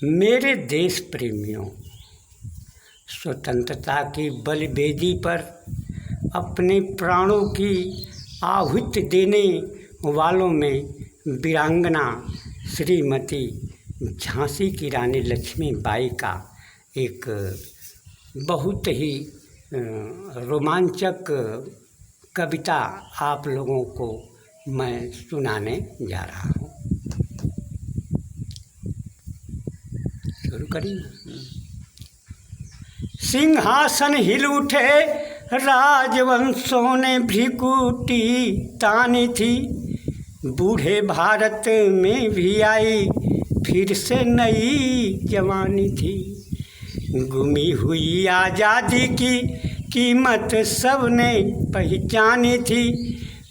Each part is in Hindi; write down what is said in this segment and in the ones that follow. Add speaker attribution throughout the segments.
Speaker 1: मेरे देश प्रेमियों, स्वतंत्रता की बलिवेदी पर अपने प्राणों की आहुति देने वालों में वीरांगना श्रीमती झांसी की रानी लक्ष्मीबाई का एक बहुत ही रोमांचक कविता आप लोगों को मैं सुनाने जा रहा हूँ। शुरू करिए। सिंहासन हिल उठे, राजवंशों ने भ्रिकुटी तानी थी। बूढ़े भारत में भी आई फिर से नई जवानी थी। गुमी हुई आज़ादी की कीमत सबने पहचानी थी।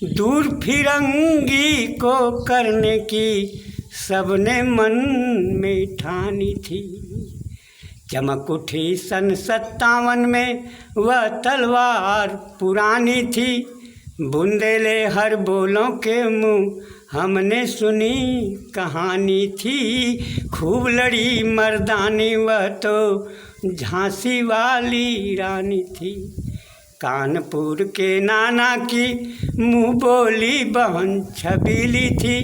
Speaker 1: दूर फिरंगी को करने की सबने मन में ठानी थी। चमक उठी सन 57 में वह तलवार पुरानी थी। बुंदेले हर बोलों के मुँह हमने सुनी कहानी थी। खूब लड़ी मर्दानी वह तो झांसी वाली रानी थी। कानपुर के नाना की मुँह बोली बहन छबीली थी।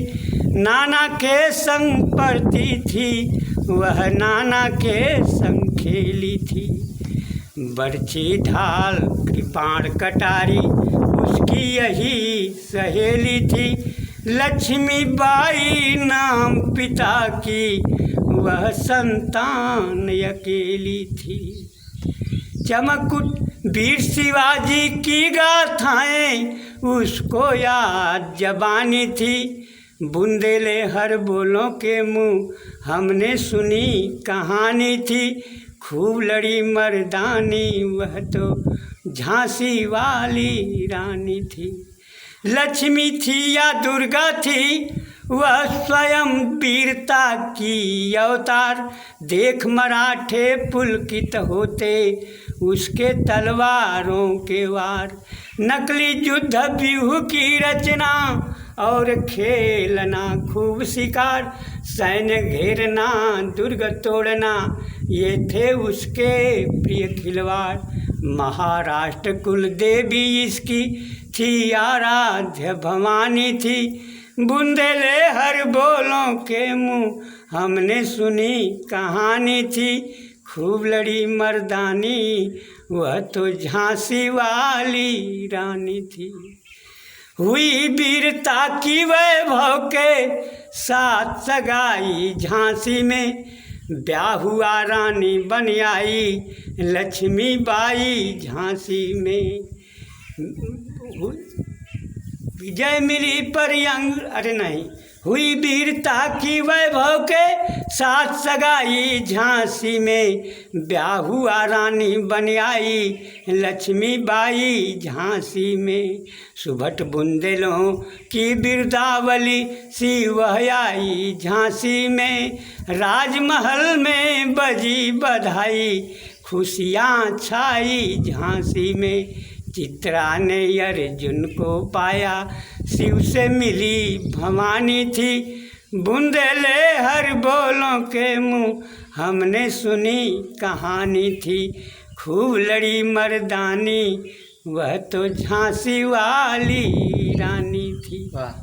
Speaker 1: नाना के संग पढ़ती थी, वह नाना के संग खेली थी। बरछी ढाल कृपाण कटारी उसकी यही सहेली थी। लक्ष्मीबाई नाम पिता की वह संतान अकेली थी। चमकुट वीर शिवाजी की गाथाएं उसको याद जबानी थी। बुंदेले हर बोलों के मुँह हमने सुनी कहानी थी। खूब लड़ी मर्दानी वह तो झांसी वाली रानी थी। लक्ष्मी थी या दुर्गा थी वह स्वयं वीरता की अवतार। देख मराठे पुलकित होते उसके तलवारों के वार। नकली युद्ध व्यूह की रचना और खेलना खूब शिकार। सैन्य घेरना दुर्ग तोड़ना ये थे उसके प्रिय खिलवाड़। महाराष्ट्र कुल देवी इसकी थी आराध्य भवानी थी। बुंदेले हर बोलों के मुँह हमने सुनी कहानी थी। खूब लड़ी मर्दानी वह तो झांसी वाली रानी थी। हुई वीरता की वैभव के साथ सगाई झांसी में। ब्याह हुआ रानी बन आई लक्ष्मीबाई झांसी में। विजय मिली पर हुई वीरता की वैभव के साथ सगाई झांसी में। ब्याह हुआ रानी बन आई लक्ष्मीबाई झांसी में। सुभट बुंदेलों की बिरदावली सी वह आई झांसी में। राजमहल में बजी बधाई खुशियाँ छाई झांसी में। चित्रा ने अर्जुन को पाया शिव से मिली भवानी थी। बुंदेले हर बोलों के मुँह हमने सुनी कहानी थी। खूब लड़ी मर्दानी वह तो झांसी वाली रानी थी। वाह।